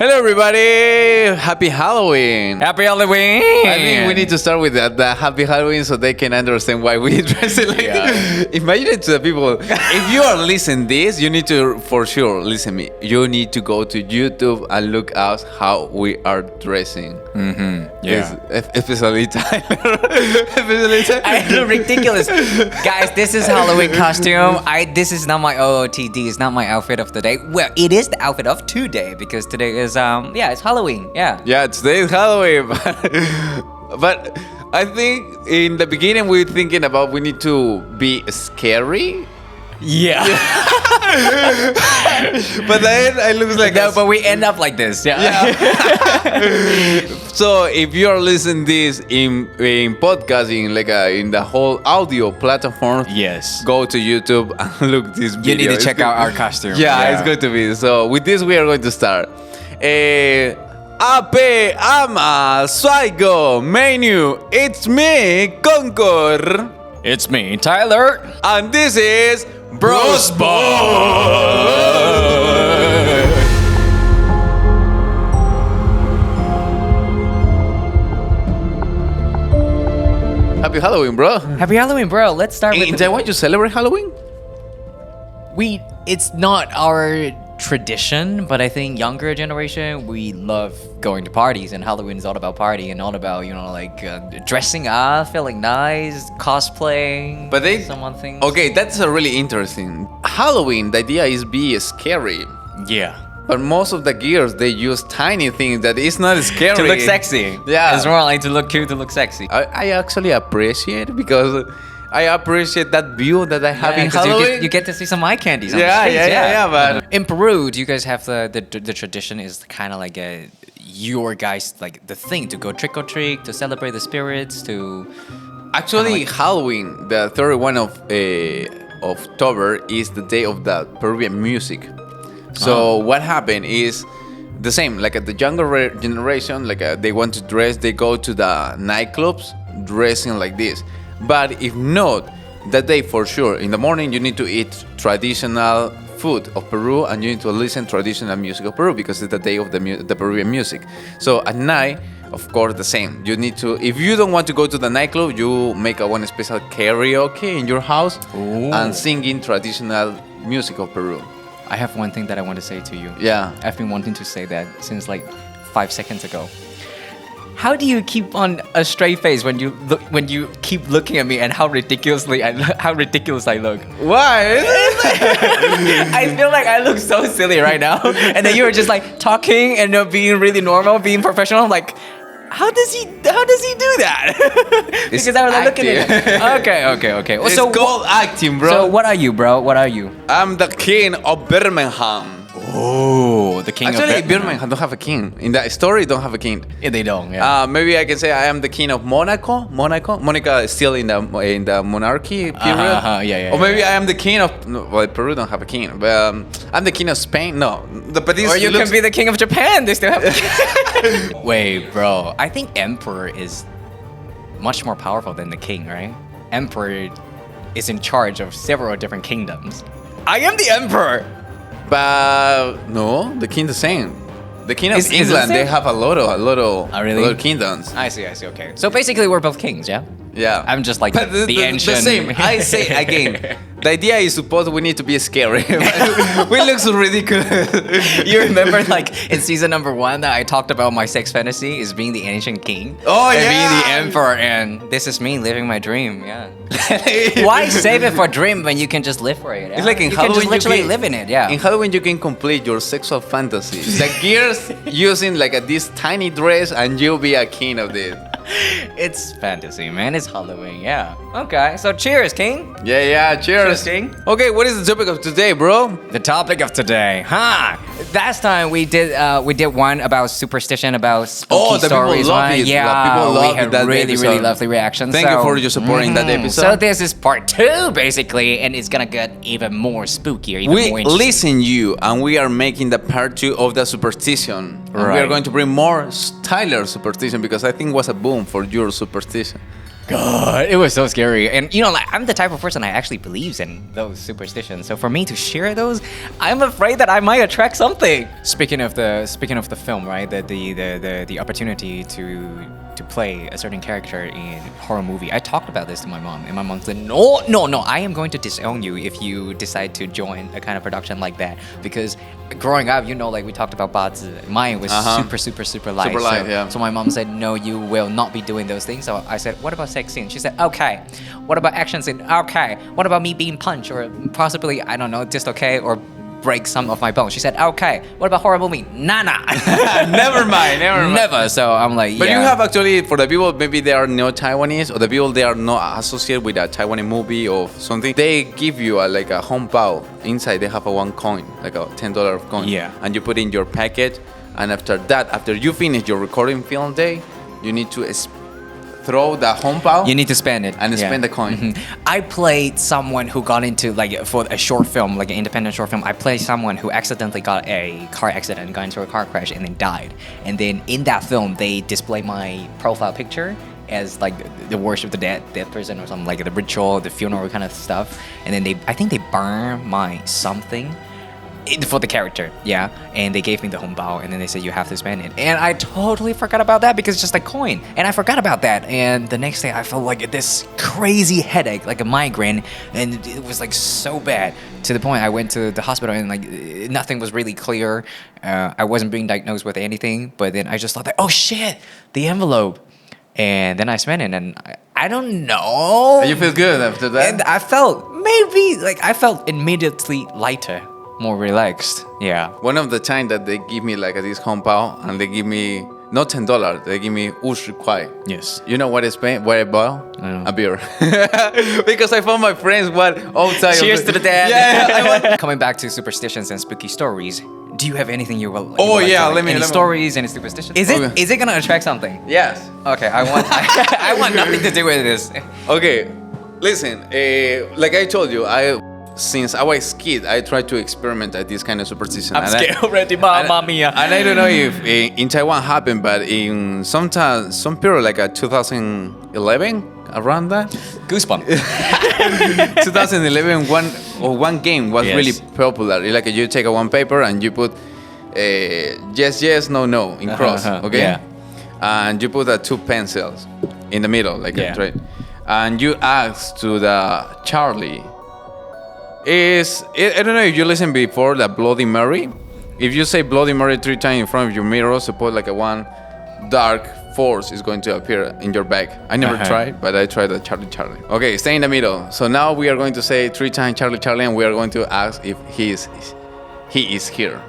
Hello, everybody! Happy Halloween! Happy Halloween! I think we need to start with the Happy Halloween so they can understand why we dress it like this. Imagine it to the people. If you are listening this, you need to, for sure, listen me. You need to go to YouTube and look out how we are dressing. Mm-hmm. Yeah. Especially Tyler. I look ridiculous. Guys, this is Halloween costume. This is not my OOTD. It's not my outfit of the day. Well, it is the outfit of today because today is it's Halloween. Yeah, today is Halloween. But I think in the beginning we're thinking about we need to be scary. Yeah. But then it looks like no, but we end up like this. Yeah. So if you are listening this in podcasting, like in the whole audio platform, Yes. go to YouTube and look this video. You need to check out our costume. Yeah, it's going to be. So with this, we are going to start. Ape ama Swigo menu. It's me, Concor. It's me, Tyler. And this is BROSBOND. Happy Halloween, bro. Happy Halloween, bro. Let's start with In Taiwan, you celebrate Halloween? It's not our tradition, but I think younger generation, we love going to parties, and Halloween is all about party and all about, dressing up, feeling nice, cosplaying. But they someone things. Okay, that's a really interesting. Halloween, the idea is be scary. Yeah. But most of the gears, they use tiny things that is not scary. To look sexy. Yeah. It's more like to look cute, to look sexy. I actually appreciate it because I appreciate that view that I have in 'cause Halloween. you get to see some eye candies on the Yeah, streets. yeah, but In Peru, do you guys have the tradition is kind of like your guys, like the thing to go trick or treat, to celebrate the spirits, to... actually Halloween, the 31 of October is the day of the Peruvian music. So what happened is the same, like at the younger generation, like they want to dress, they go to the nightclubs dressing like this. But if not, that day for sure, in the morning you need to eat traditional food of Peru and you need to listen traditional music of Peru because it's the day of the Peruvian music. So at night, of course, the same. You need to, if you don't want to go to the nightclub, you make one special karaoke in your house and singing traditional music of Peru. I have one thing that I want to say to you. Yeah. I've been wanting to say that since like 5 seconds ago. How do you keep on a straight face when you keep looking at me and how ridiculous I look? Why? I feel like I look so silly right now. And then you were just like talking and being really normal, being professional. I'm like, how does he do that? Because I was like looking at him. Okay. It's called acting, bro. So what are you, bro? What are you? I'm the king of Birmingham. Oh, the king Actually, of Birmingham don't have a king. In the story, don't have a king. Yeah, they don't. Yeah. Maybe I can say I am the king of Monaco. Monica is still in the monarchy period. Yeah. Or maybe I am the king of. No, well, Peru don't have a king, but I'm the king of Spain. No, but this or you can be the king of Japan. They still have. Wait, bro. I think emperor is much more powerful than the king, right? Emperor is in charge of several different kingdoms. I am the emperor. But no, the king the same. The king of Is it the England, same? they have a lot of really? lot of kingdoms. I see. Okay. So basically, we're both kings, yeah? Yeah. I'm just like But the ancient. The same. I say again. The idea is supposed we need to be scary. We look so ridiculous. You remember, like in season number 1, that I talked about my sex fantasy is being the ancient king. Oh, and yeah. being the emperor, and this is me living my dream. Yeah. Why save it for dream when you can just live for it? Yeah? It's like in you Halloween, can just literally live in it. Yeah. In Halloween, you can complete your sexual fantasy. The gears using like this tiny dress, and you'll be a king of this. It's fantasy, man. It's Halloween. Yeah. Okay. So cheers, king. Yeah. Cheers. Cheers, king. Okay, what is the topic of today, bro? The topic of today, last time we did one about superstition, about spooky the stories. people love it. Yeah, People love we had that really episode. lovely reactions. Thank you for your support in that episode. So this is part 2, basically, and it's gonna get even more spooky, or even We more interesting. listen you, and we are making the part 2 of the superstition. And we are Right. going to bring more Tyler superstition because I think it was a boom for your superstition. God, it was so scary. And like I'm the type of person that actually believes in those superstitions. So for me to share those, I'm afraid that I might attract something. Speaking of the film, right? The opportunity to play a certain character in horror movie. I talked about this to my mom, and my mom said, no, I am going to disown you if you decide to join a kind of production like that. Because growing up, like we talked about 八字, mine was super light. Yeah. So my mom said, no, you will not be doing those things. So I said, what about sex scene? She said, okay. What about action scene? Okay. What about me being punched or possibly, I don't know, just okay, or break some of my bones? She said, okay. What about horror movie? Nah. Never mind. Never. So I'm like, But you have actually, for the people, maybe they are not Taiwanese, or the people they are not associated with a Taiwanese movie or something, they give you like a hong pao. Inside they have a one coin, like a $10 coin. Yeah. And you put in your packet, and after you finish your recording film day, you need to throw the hong pao. You need to spend it. And spend the coin. Mm-hmm. I played someone who got into, like, for a short film, like an independent short film, I played someone who accidentally got a car accident, got into a car crash, and then died. And then in that film, they display my profile picture as, like, the worship of the dead person or something, like the ritual, the funeral kind of stuff. And then I think they burn my something for the character, yeah, and they gave me the hong bao, and then they said you have to spend it, and I totally forgot about that because it's just a coin, and I forgot about that, and the next day I felt like this crazy headache, like a migraine, and it was like so bad to the point I went to the hospital and like nothing was really clear. I wasn't being diagnosed with anything, but then I just thought that, oh shit, the envelope, and then I spent it, and I don't know. You feel good after that? And I felt immediately lighter, more relaxed. Yeah. One of the time that they give me like this hong pao, and they give me not $10, they give me 50 块. Yes. You know what I bought? No. A beer. Because I found my friends outside. Cheers to the dad. Yeah. Coming back to superstitions and spooky stories, do you have anything you will? Let me. Stories and superstitions. Is it gonna attract something? Yes. Okay, I want I want nothing to do with this. Okay, listen. Like I told you, since I was a kid, I tried to experiment at this kind of superstition. I'm scared already, Mamma Mia. And I don't know if in Taiwan happened, but in some period like 2011, around that. Goosebumps. 2011, one game was really popular. Like you take one paper and you put yes, no in cross, okay? Yeah. And you put 2 pencils in the middle, like a tray. And you ask to the Charlie. I don't know if you listened before the Bloody Mary. If you say Bloody Mary 3 times in front of your mirror, suppose like one dark force is going to appear in your back. I never tried, but I tried the Charlie. Okay, stay in the middle. So now we are going to say 3 times Charlie, and we are going to ask if he is here.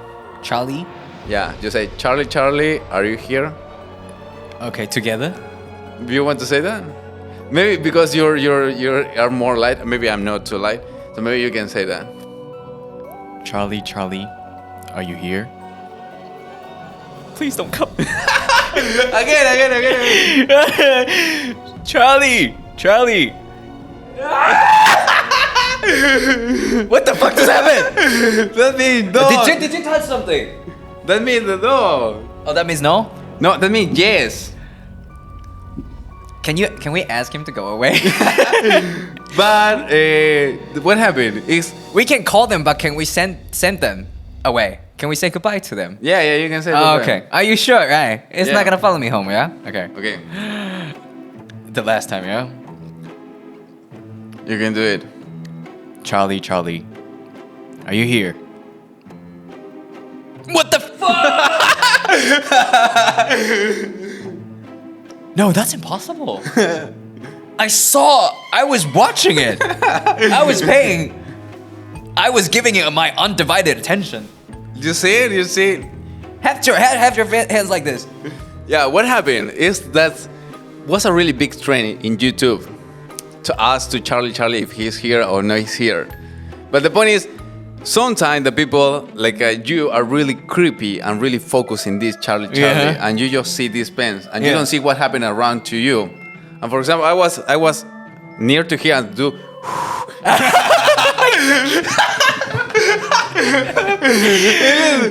Charlie? Yeah, you say Charlie, are you here? Okay, together. Do you want to say that? Maybe because you're more light. Maybe I'm not too light. So maybe you can say that. Charlie, are you here? Please don't come. Again. Charlie. What the fuck just happened? That means no. Did you touch something? That means no. Oh, that means no? No, that means yes. Can we ask him to go away? But what happened is we can call them, but can we send them away? Can we say goodbye to them? Yeah, you can say Oh, goodbye. okay. Are you sure? Right? It's not gonna follow me home, yeah? Okay. The last time, yeah? You can do it. Charlie, are you here? What the fuck? No, that's impossible. I was watching it. I was giving it my undivided attention. You see it? Have your hands like this. Yeah, what happened is that was a really big trend in YouTube to ask to Charlie if he's here or no he's here. But the point is, sometimes the people like you are really creepy and really focused in this Charlie, and you just see these pens and you don't see what happened around to you. And for example, I was near to here and do.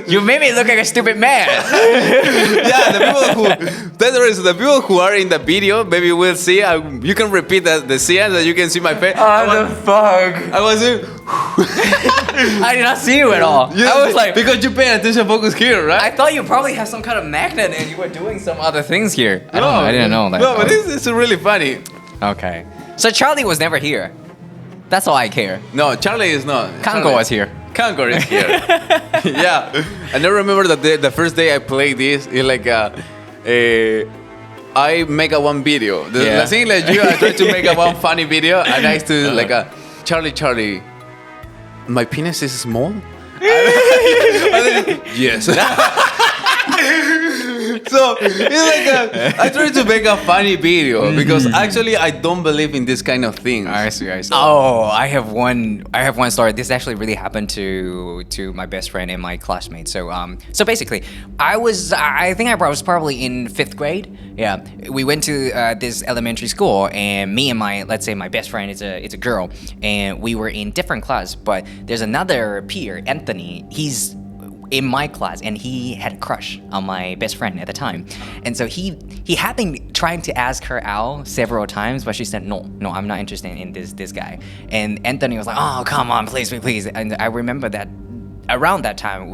You made me look like a stupid man. Yeah, the people who are in the video, maybe will see. You can repeat the scene that you can see my face. The fuck? I was. I did not see you at all. I was like, because you pay attention, focus here, right? I thought you probably have some kind of magnet and you were doing some other things here. I didn't know that. No, but this is really funny. Okay. So Charlie was never here. That's all I care. No, Charlie is not. Concor was here. Concor is here. Yeah. And I remember that the first day I played this, it's like I make a one video. The thing like you, I try to make a one funny video, and I used to like Charlie, my penis is small? Yes. So it's like I try to make a funny video because actually I don't believe in this kind of things. I see. Oh, I have one story. This actually really happened to my best friend and my classmate. So basically, I was probably in 5th grade. Yeah, we went to this elementary school, and me and my best friend is a girl, and we were in different class. But there's another peer, Anthony. He's in my class, and he had a crush on my best friend at the time, and so he had been trying to ask her out several times, but she said no, I'm not interested in this guy. And Anthony was like, oh, come on, please. And I remember that around that time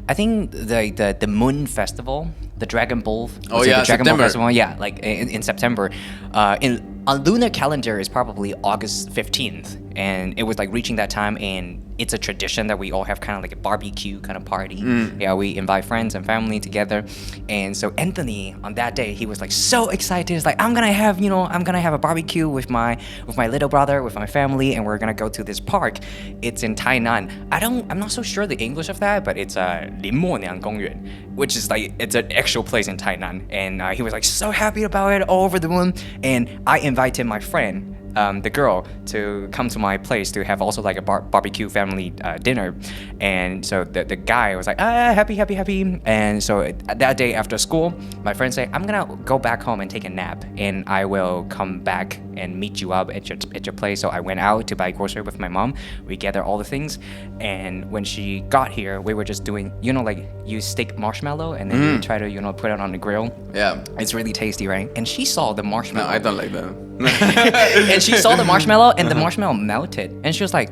I think the Moon Festival, the Dragon Ball. September. Ball Festival, like in September. On lunar calendar is probably August 15th, and it was like reaching that time, and it's a tradition that we all have kind of like a barbecue kind of party. Yeah, we invite friends and family together, and so Anthony on that day he was like so excited. He's like, I'm gonna have a barbecue with my little brother, with my family, and we're gonna go to this park. It's in Tainan. I'm not so sure the English of that, but it's林默娘公园, which is like it's an actual place in Tainan, and he was like so happy about it, all over the moon, and I invited my friend, the girl, to come to my place to have also like a barbecue family dinner. And so the guy was like, happy. And so that day after school, my friend said, I'm gonna go back home and take a nap, and I will come back and meet you up at your place. So I went out to buy grocery with my mom. We gathered all the things, and when she got here, we were just doing, like you stick marshmallow and then you try to put it on the grill. Yeah, it's really tasty, right? And she saw the marshmallow. No, I don't like that. And she saw the marshmallow, and the marshmallow melted, and she was like,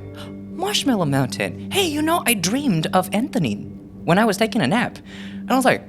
marshmallow melted. Hey, I dreamed of Anthony when I was taking a nap. And I was like,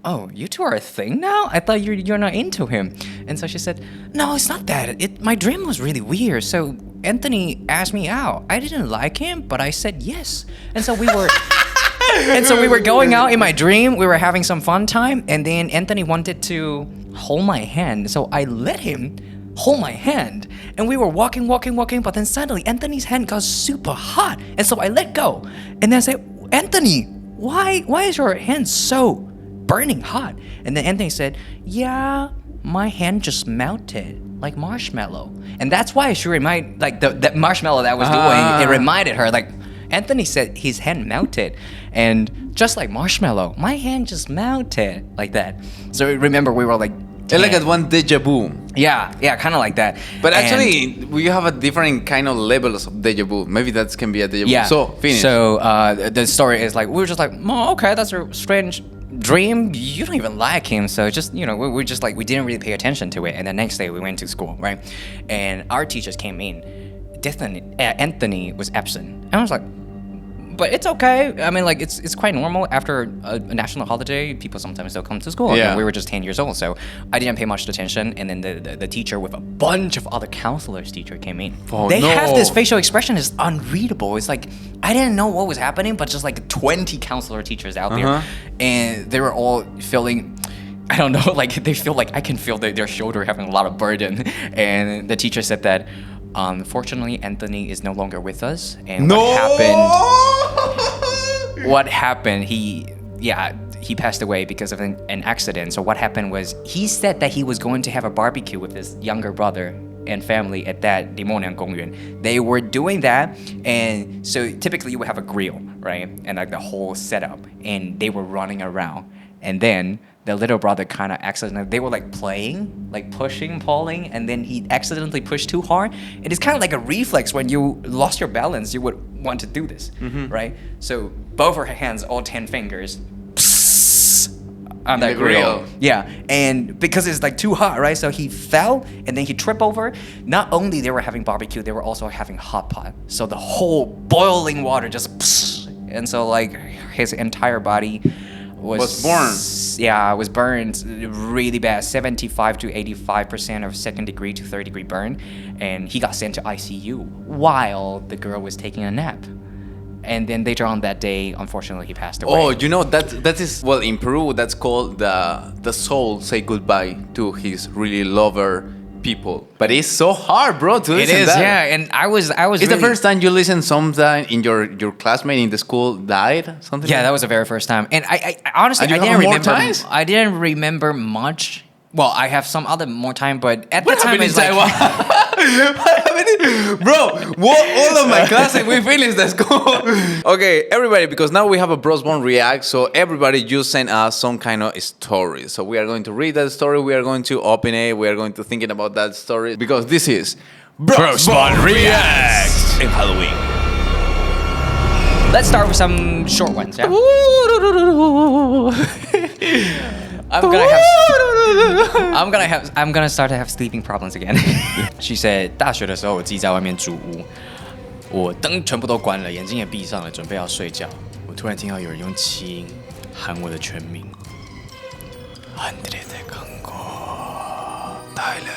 oh, you two are a thing now? I thought you're not into him. And so she said, no, it's not that. My dream was really weird. So Anthony asked me out. I didn't like him, but I said yes. And so we were going out in my dream. We were having some fun time, and then Anthony wanted to hold my hand, so I let him hold my hand, and we were walking, but then suddenly Anthony's hand got super hot, and so I let go, and then I said, Anthony, why is your hand so burning hot? And then Anthony said, yeah, my hand just melted like marshmallow. And that's why she reminded, like that marshmallow that I was doing, it reminded her, like, Anthony said his hand melted, and just like marshmallow, my hand just melted like that. So remember, we were like, it's like at one deja vu. Yeah, kind of like that. But actually, we have a different kind of levels of deja vu. Maybe that can be a deja vu. Yeah. So, finish. So the story is like, we were just like, oh, okay, that's a strange dream. You don't even like him. So just, we just like, we didn't really pay attention to it. And the next day we went to school, right? And our teachers came in. Anthony was absent. And I was like, but it's okay. I mean, like, it's quite normal. After a national holiday, people sometimes don't come to school. Yeah. And we were just 10 years old, so I didn't pay much attention. And then the teacher with a bunch of other counselors came in. They have this facial expression is unreadable. It's like, I didn't know what was happening, but just like 20 counselor teachers out there. And they were all feeling, I don't know, like they feel like I can feel their shoulder having a lot of burden. And the teacher said that, unfortunately, Anthony is no longer with us. And what happened, he passed away because of an accident. So what happened was, he said that he was going to have a barbecue with his younger brother and family at that林默娘公园. They were doing that, and so typically you would have a grill, right? And like the whole setup, and they were running around. And then the little brother kind of accidentally, they were like playing, like pushing, pulling, and then he accidentally pushed too hard. It is kind of like a reflex when you lost your balance, you would want to do this, right? So both of her hands, all 10 fingers, on that grill. Yeah, and because it's like too hot, right? So he fell and then he tripped over. Not only they were having barbecue, they were also having hot pot. So the whole boiling water just, and so like his entire body was burned. Yeah, was burned really bad, 75 to 85% of second degree to third degree burn, and he got sent to ICU while the girl was taking a nap. And then later on that day, unfortunately, he passed away. Oh, you know that is, well, in Peru that's called the soul say goodbye to his really lover people. But it's so hard, bro, to listen It is, that. yeah. And I was. It's really, the first time you listen something in your classmate in the school died, something. Yeah, like that was the very first time. And I honestly, And I you didn't have more remember. times? I didn't remember much. Well, I have some other more time, but at What the time happened in it's like. Taiwan? What happened bro, all of my classes, we finished the school. Okay, everybody, because now we have a BROSBOND react, so everybody just send us some kind of story. So we are going to read that story, we are going to open it, we are going to thinking about that story, because this is BROSBOND Reacts in Halloween. Let's start with some short ones. Yeah. I'm gonna start to have sleeping problems again. She said, 大学的时候我自己在外面租屋，我灯全部都关了，眼睛也闭上了，准备要睡觉。我突然听到有人用气音喊我的全名。Andre de Concor, Tyler.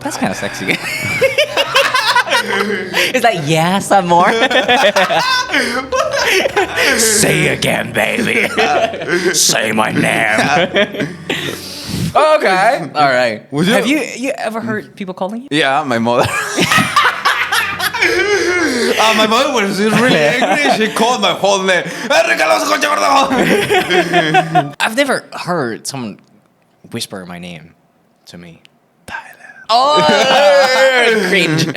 That's kind of sexy. It's like, yeah, some more. Say again, baby. Say my name. Okay. All right. Have you ever heard people calling you? Yeah, my mother. My mother was really angry. She called my whole name. I've never heard someone whisper my name to me. Oh, cringe.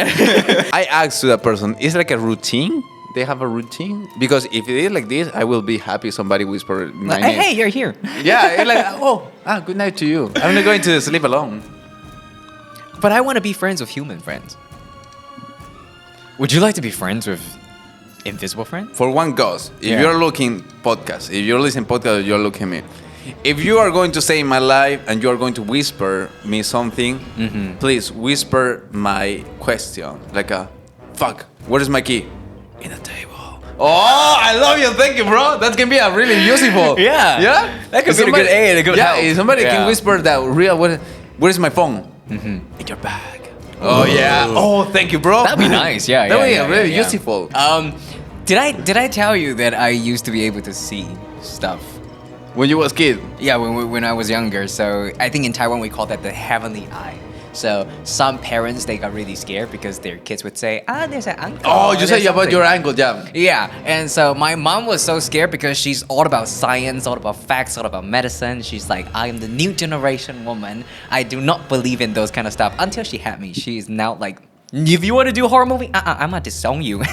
I asked to that person, is it like a routine? They have a routine? Because if it is like this, I will be happy somebody whisper my name. Hey, you're here. Yeah, it's like, good night to you. I'm not going to sleep alone. But I want to be friends with human friends. Would you like to be friends with invisible friends? For one ghost, if you're looking podcast, if you're listening podcast, you're looking at me. If you are going to say in my life and you are going to whisper me something, please whisper my question. Like fuck, where is my key? In the table. Oh, I love you. Thank you, bro. That can be a really useful. Yeah. Yeah? That could be a good aid, a good help. If somebody can whisper that real, where is my phone? In your bag. Oh, yeah. Oh, thank you, bro. That'd be nice. Yeah. That would be really useful. Did I tell you that I used to be able to see stuff? When you was a kid? Yeah, when I was younger. So I think in Taiwan we call that the heavenly eye. So some parents, they got really scared because their kids would say, there's an uncle. Oh, you said about your uncle, yeah. Yeah, and so my mom was so scared because she's all about science, all about facts, all about medicine. She's like, I am the new generation woman. I do not believe in those kind of stuff. Until she had me. She's now like, if you want to do a horror movie, I'm gonna disown you.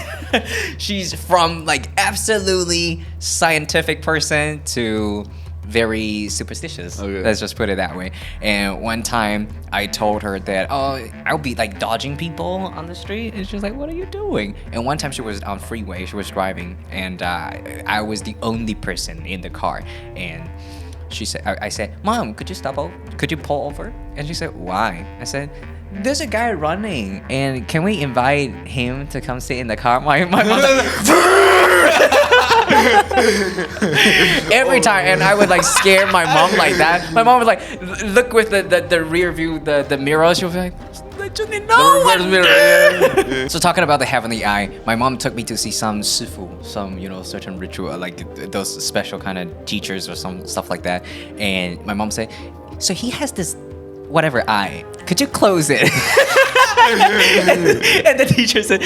She's from like absolutely scientific person to very superstitious. Okay. Let's just put it that way. And one time I told her that, I'll be like dodging people on the street. And she's like, what are you doing? And one time she was on freeway, she was driving, and I was the only person in the car. And she said, I said, Mom, could you could you pull over? And she said, why? I said, there's a guy running, and can we invite him to come sit in the car? My mom's like, every time, and I would like scare my mom like that. My mom would like look with the rear view, the mirror. She would be like, no. So talking about the heavenly eye, my mom took me to see some sifu, some certain ritual, like those special kind of teachers or some stuff like that. And my mom said, so he has this whatever eye. Could you close it? and the teacher said,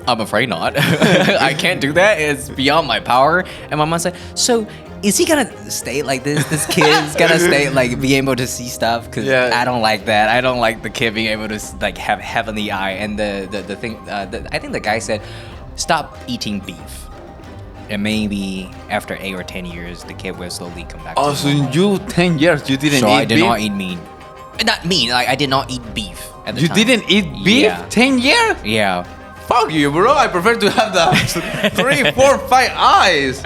I'm afraid not. I can't do that. It's beyond my power. And my mom said, so is he gonna stay like this? This kid's gonna stay like be able to see stuff? Because I don't like that. I don't like the kid being able to like have heavenly eye. And the thing, I think the guy said, stop eating beef. And maybe after 8 or 10 years, the kid will slowly come back. Oh, so you 10 years you didn't so eat I did beef? not eat meat. Not meat. Like I did not eat beef at the You time. didn't eat beef? Yeah. 10 years? Yeah. Fuck you, bro. I prefer to have the 3, 4, 5 eyes.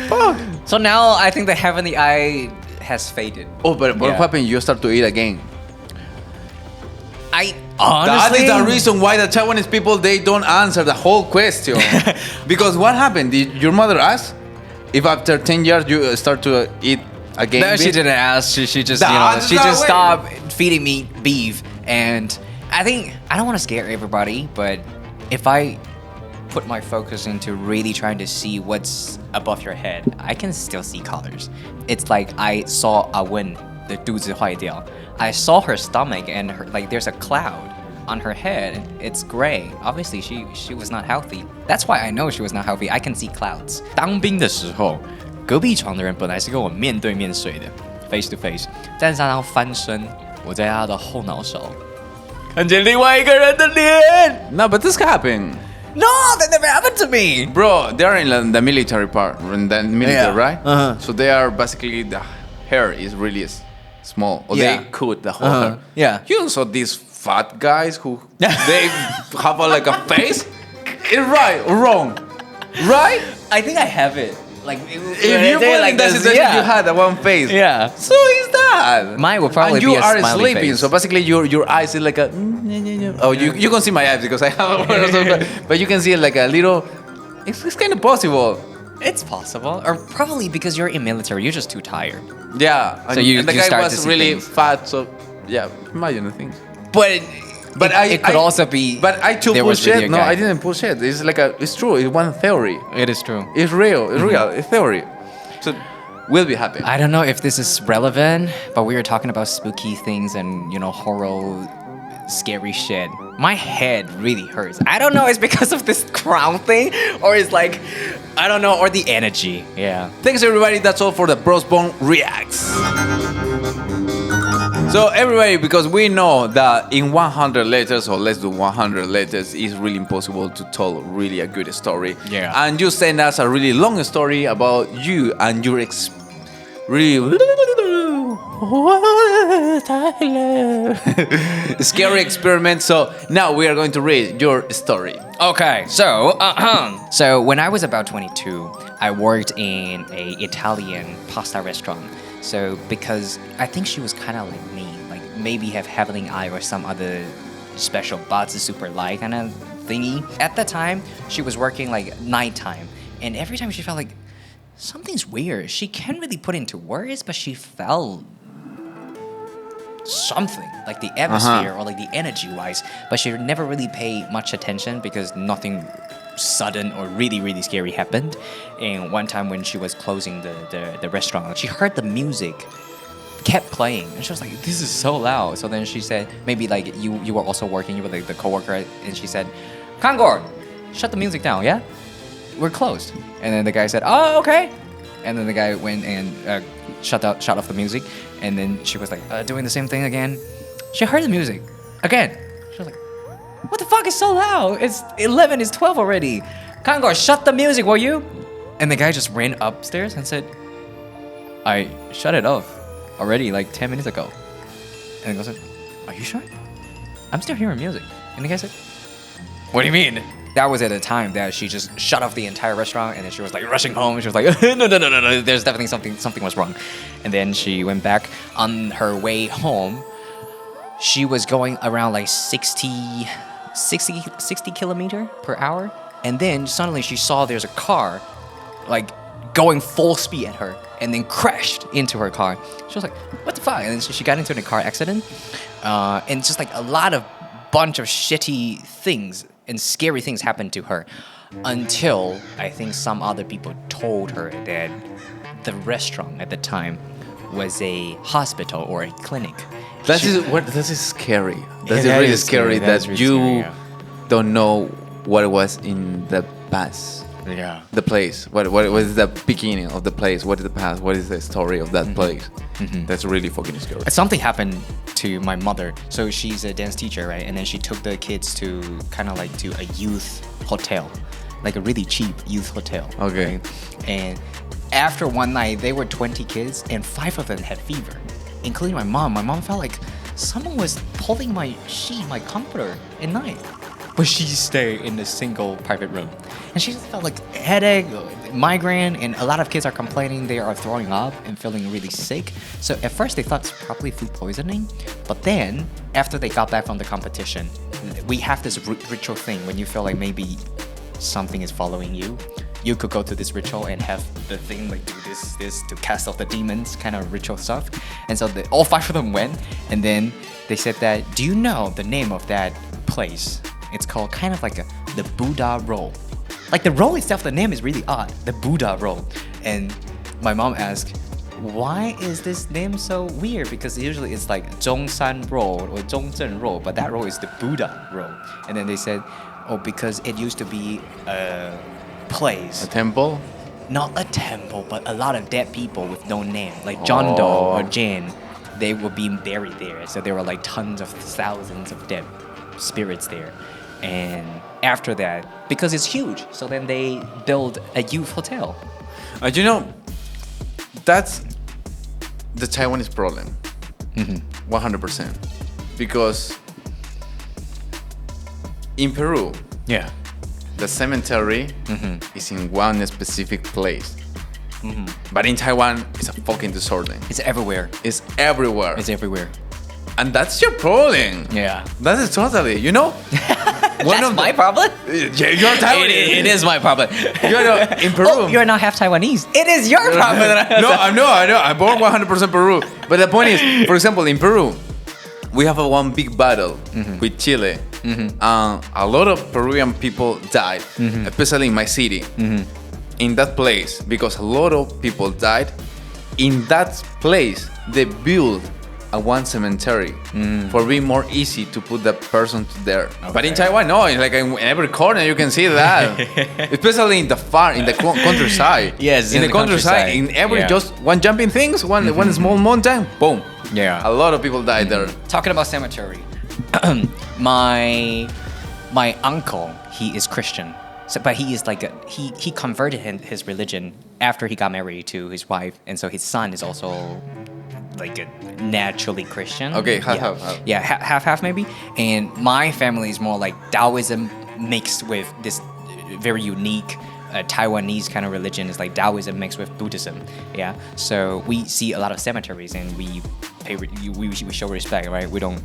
Fuck. So now I think the heavenly eye has faded. Oh, but what Yeah. happened? You start to eat again. I honestly. That is the reason why the Taiwanese people, they don't answer the whole question. Because what happened? Did your mother ask if after 10 years you start to eat again? No, she beef? didn't ask. She just, That's she not just way. stopped feeding me beef. And I think, I don't want to scare everybody, but if I put my focus into really trying to see what's above your head, I can still see colors. It's like I saw a Wen, the 肚子坏掉. I saw her stomach and her, like there's a cloud on her head. It's gray. Obviously, she was not healthy. That's why I know she was not healthy. I can see clouds. 当兵的时候，隔壁床的人本来是跟我面对面睡的 ，face to face， 但是他翻身，我在他的后脑勺看见另外一个人的脸。 No, but this happened. No, that never happened to me. Bro, they're in the military part, in the military, Yeah. right? Uh-huh. So they are basically, the hair is really small. Or Yeah. they cut the whole Uh-huh. hair. Yeah. You saw these fat guys who, they have like a face? It's right or wrong? Right? I think I have it. Like If you put like that situation, you had that one face. Yeah. So is that? Mine would probably and you be a are smiley sleeping, face. so basically your eyes is like a. Oh, you can see my eyes because I have one also, but you can see it like a little. It's kind of possible. It's possible, or probably because you're in military, you're just too tired. Yeah. So you- and the you guy start to was see really things. fat, so yeah. Imagine the things. But But it could also be. But I took there was really bullshit. a No, guy. I didn't bullshit. It's like it's true. It's one theory. It is true. It's real. It's real. It's theory. So we'll be happy. I don't know if this is relevant, but we were talking about spooky things and horror, scary shit. My head really hurts. I don't know. It's because of this crown thing, or it's like, I don't know, or the energy. Yeah. Thanks everybody. That's all for the BROSBOND reacts. So everybody, because we know that in 100 letters or less than 100 letters, it's really impossible to tell really a good story. Yeah. And you send us a really long story about you and your really scary experiment. So now we are going to read your story. Okay, so so when I was about 22, I worked in a Italian pasta restaurant. So because I think she was kind of like me, like maybe have heavenly eye or some other special bots super light kind of thingy. At the time, she was working like nighttime, and every time she felt like something's weird. She can't really put into words, but she felt something like the atmosphere or like the energy wise, but she never really paid much attention because nothing sudden or really scary happened. And one time when she was closing the restaurant, she heard the music kept playing and she was like, this is so loud. So then she said, maybe like you were also working, you were like the coworker, and she said, Concor, shut the music down, yeah? We're closed. And then the guy said, oh, okay. And then the guy went and shut off the music. And then she was like doing the same thing again. She heard the music again. She was like, what the fuck is so loud? It's 11, it's 12 already. Concor, shut the music, will you? And the guy just ran upstairs and said, I shut it off already like 10 minutes ago. And the guy said, are you sure? I'm still hearing music. And the guy said, what do you mean? That was at a time that she just shut off the entire restaurant, and then she was like rushing home. She was like, no, there's definitely something was wrong. And then she went back. On her way home, she was going around like 60 kilometer per hour. And then suddenly she saw there's a car like going full speed at her and then crashed into her car. She was like, what the fuck? And then she got into a car accident. And just like a lot of bunch of shitty things and scary things happened to her until I think some other people told her that the restaurant at the time was a hospital or a clinic. This is scary. That Yeah, is really is scary scary. That that is really you scary, yeah. don't know what it was in the past. Yeah. The place. What was the beginning of the place? What is the past? What is the story of that place? That's really fucking scary. Something happened to my mother. So she's a dance teacher, right? And then she took the kids to kind of like to a youth hotel. like a really cheap youth hotel. Okay. Right? And after one night, they were 20 kids, and 5 of them had fever, including my mom. My mom felt like someone was pulling my sheet, my comforter at night. But she stayed in a single private room. And she just felt like headache, migraine, and a lot of kids are complaining they are throwing up and feeling really sick. So at first they thought it's probably food poisoning. But then, after they got back from the competition, we have this ritual thing when you feel like maybe something is following you. You could go to this ritual and have the thing like do this to cast off the demons, kind of ritual stuff. And so all 5 of them went, and then they said that, do you know the name of that place? It's called kind of like the Buddha roll. Like the roll itself, the name is really odd, the Buddha roll. And my mom asked, why is this name so weird? Because usually it's like Zhongshan roll or Zhongzhen roll, but that roll is the Buddha roll. And then they said, oh, because it used to be a place. A temple? Not a temple, but a lot of dead people with no name, like John Doe or Jane. They would be buried there. So there were like tons of thousands of dead spirits there. And after that, because it's huge, so then they build a youth hotel. You know, that's the Taiwanese problem. 100%. Because in Peru, Yeah. the cemetery is in one specific place. But in Taiwan, it's a fucking disorder. It's everywhere. It's everywhere. It's everywhere. And that's your problem. Yeah. That is totally, you know? That's my problem? Yeah, you're Taiwanese. It is my problem. You know, in Peru. Oh, you're not half Taiwanese. It is your problem. No, I know. I'm born 100% Peru. But the point is, for example, in Peru, we have one big battle with Chile. A lot of Peruvian people died, especially in my city. In that place, because a lot of people died, in that place, they built a one cemetery for being more easy to put that person there. Okay. But in Taiwan, no, it's like in every corner you can see that. Especially in the countryside. Yes, in the countryside, in every just one jumping things, one small mountain, boom. Yeah. A lot of people died there. Talking about cemetery, my uncle, he is Christian. So, but he is like he converted his religion after he got married to his wife, and so his son is also like a naturally Christian. Okay, half. Yeah, half maybe. And my family is more like Taoism mixed with this very unique Taiwanese kind of religion. It's like Taoism mixed with Buddhism. Yeah, so we see a lot of cemeteries and we show respect, right? We don't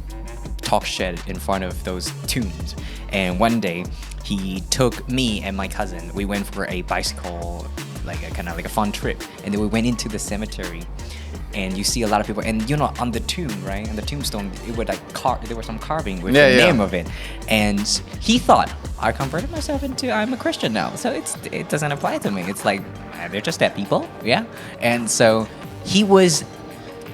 talk shit in front of those tombs. And one day, he took me and my cousin. We went for a bicycle, like a kind of like a fun trip, and then we went into the cemetery. And you see a lot of people, and you know, on the tomb, right? On the tombstone, it would like there was some carving with the name of it. And he thought, I converted myself I'm a Christian now, so it doesn't apply to me. It's like they're just dead people, yeah. And so he was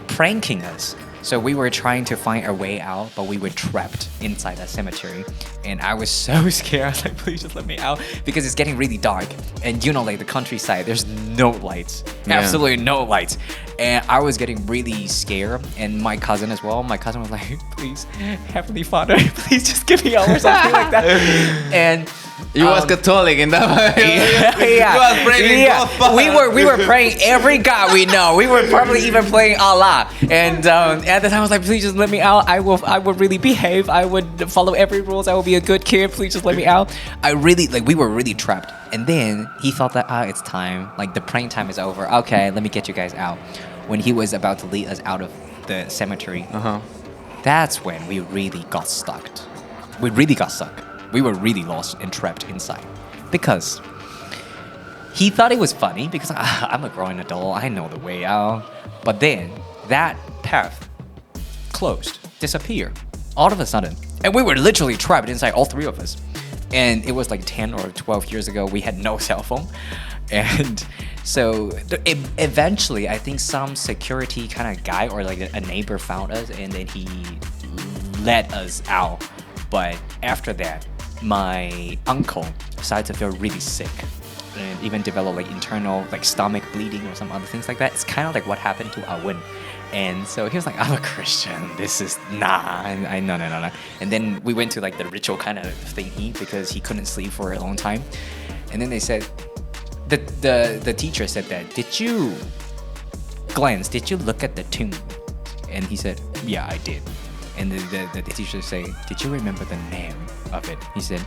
pranking us. So we were trying to find our way out, but we were trapped inside a cemetery. And I was so scared. I was like, please just let me out. Because it's getting really dark. And you know, like the countryside, there's no lights. Yeah. Absolutely no lights. And I was getting really scared. And my cousin as well. My cousin was like, please, Heavenly Father, please just get me out or something like that. And you was Catholic in that way. Yeah. You was praying God. We were praying every God we know. We were probably even praying Allah. And at the time I was like, please just let me out. I would really behave. I would follow every rules. I will be a good kid. Please just let me out. We were really trapped. And then he thought that it's time. Like the praying time is over. Okay, let me get you guys out. When he was about to lead us out of the cemetery, that's when we really got stuck. We really got stuck. We were really lost and trapped inside. Because he thought it was funny because I'm a growing adult. I know the way out. But then that path closed, disappeared all of a sudden. And we were literally trapped inside, all 3 of us. And it was like 10 or 12 years ago. We had no cell phone. And so eventually, I think some security kind of guy or like a neighbor found us, and then he let us out. But after that, my uncle started to feel really sick and even developed like internal like stomach bleeding or some other things like that. It's kind of like what happened to Awin. And so he was like, I'm a Christian. This is no. And then we went to like the ritual kind of thingy because he couldn't sleep for a long time. And then they said, the teacher said that, did you look at the tomb? And he said, yeah, I did. And the teacher said, did you remember the name of it? He said,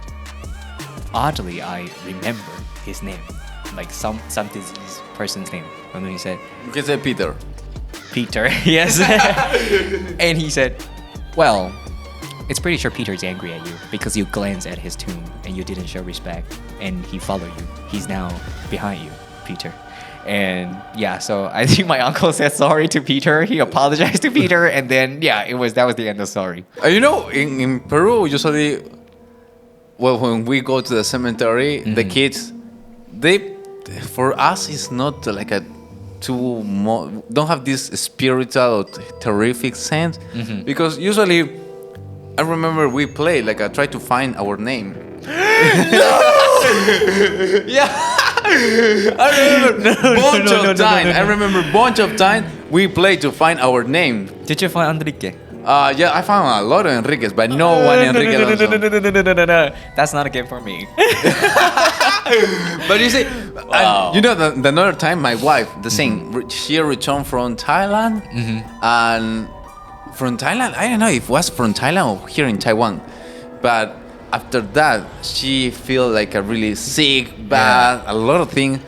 oddly, I remember his name. Like some diseased person's name. And then he said, You can say Peter. Peter, yes. And he said, well, it's pretty sure Peter's angry at you because you glanced at his tomb and you didn't show respect. And he followed you. He's now behind you, Peter. And yeah, so I think my uncle said sorry to Peter. He apologized to Peter. And then, yeah, that was the end of the story. You know, in Peru, usually, well, when we go to the cemetery, the kids, for us, it's not like a don't have this spiritual or terrific sense. Because usually, I remember we play, like I try to find our name. Yeah. I remember bunch of time we played to find our name. Did you find Enrique? Yeah, I found a lot of Enriquez, but no one Enrique Alonso. No. That's not a game for me. But you see, wow. You know, the another time, my wife, the same, she returned from Thailand, and from Thailand, I don't know if it was from Thailand or here in Taiwan, but after that, she feel like a really sick, bad, a lot of things,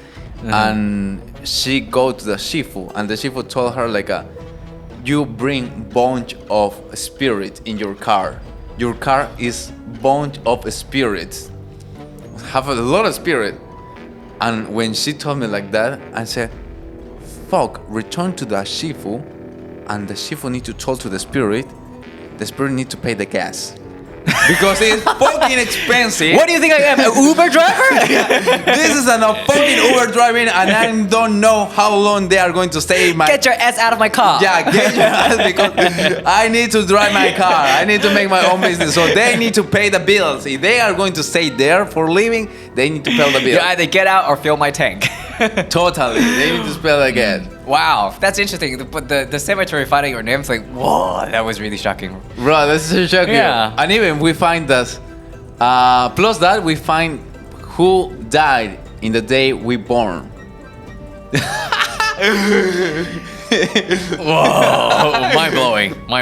and she go to the Shifu, and the Shifu told her like you bring bunch of spirits in your car. Your car is bunch of spirits. Have a lot of spirit. And when she told me like that, I said, fuck, return to the Shifu, and the Shifu need to talk to the spirit need to pay the gas. Because it's fucking expensive. What do you think I am, an Uber driver? This is a fucking Uber driving, and I don't know how long they are going to stay in my... Get your ass out of my car. Yeah, get your ass, because I need to drive my car. I need to make my own business. So they need to pay the bills. If they are going to stay there for living, they need to pay the bills. You either get out or fill my tank. Totally. They need to spell again. Wow, that's interesting. But the cemetery finding your name's like, whoa, that was really shocking. Bro, that's so shocking. Yeah. And even we find that, plus that, we find who died in the day we born. Whoa, mind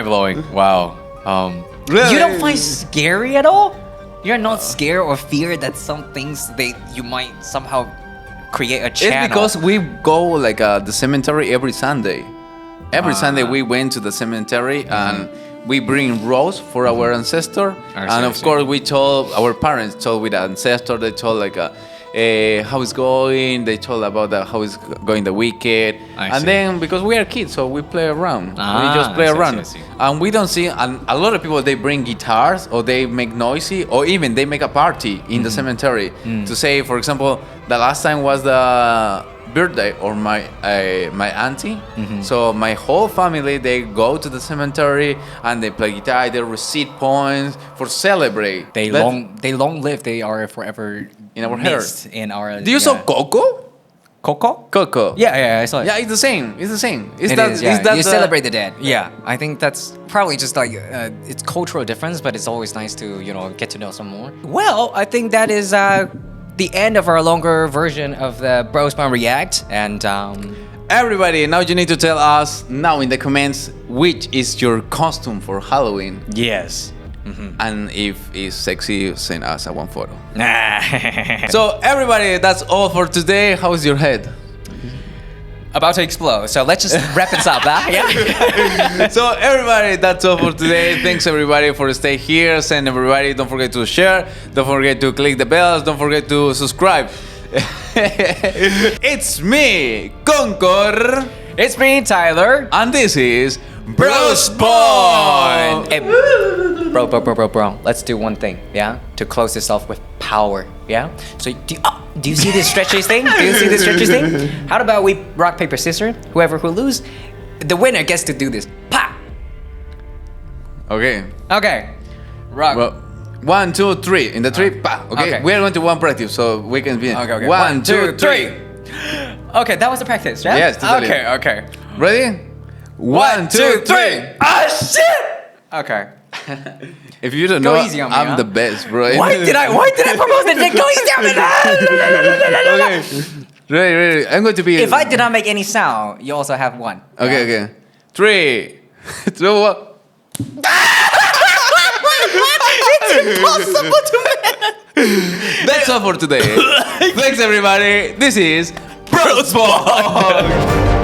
blowing. Wow. Really? You don't find scary at all? You're not scared or feared that some things you might somehow create a channel? It's because we go like the cemetery every Sunday. Every Sunday we went to the cemetery and we bring rose for our ancestor. And of course we told our parents, told with the ancestor, they told like how it's going, they told about how it's going the weekend. Then because we are kids, so we play around. We just play around. And we don't see, and a lot of people, they bring guitars or they make noisy or even they make a party in the cemetery to say, for example, the last time was the birthday or my auntie. So my whole family, they go to the cemetery and they play guitar, they receive points for celebrate. They long live, they are forever in our heart. In our, do you saw Coco? Coco. Yeah, I saw it. Yeah, it's the same. It's You celebrate the dead. Yeah, I think that's probably just like it's cultural difference, but it's always nice to get to know some more. Well, I think that is the end of our longer version of the BROSBOND React, and everybody, now you need to tell us now in the comments which is your costume for Halloween. Yes. And if it's sexy, send us one photo. So everybody, that's all for today. How is your head? About to explode. So let's just wrap this up, huh? Yeah. So everybody, that's all for today. Thanks everybody for staying here. Send everybody. Don't forget to share. Don't forget to click the bells. Don't forget to subscribe. It's me, Concor. It's me, Tyler. And this is BROSBOND. Hey, bro. Let's do one thing, yeah? To close this off with power, yeah? So do you see this stretchy thing? How about we rock, paper, scissors? Who lose, the winner gets to do this. Pa! Okay. Rock. Well, 1, 2, 3. In the 3, pa. Okay. We are going to one practice, so we can be. Okay. 1, 2, 3. Okay, that was the practice, right? Yes, totally. Okay. Ready? 1, 2, 3. Ah, shit! Okay. If you don't Go know, easy on me, I'm huh? the best, bro. Why did I propose that? Go easy on me. Okay. Ready. I'm going to be. If I did not make any sound, you also have one. Okay. 3, 2, 1. It's impossible to manage. That's all for today. Thanks, everybody. This is BROSBOND.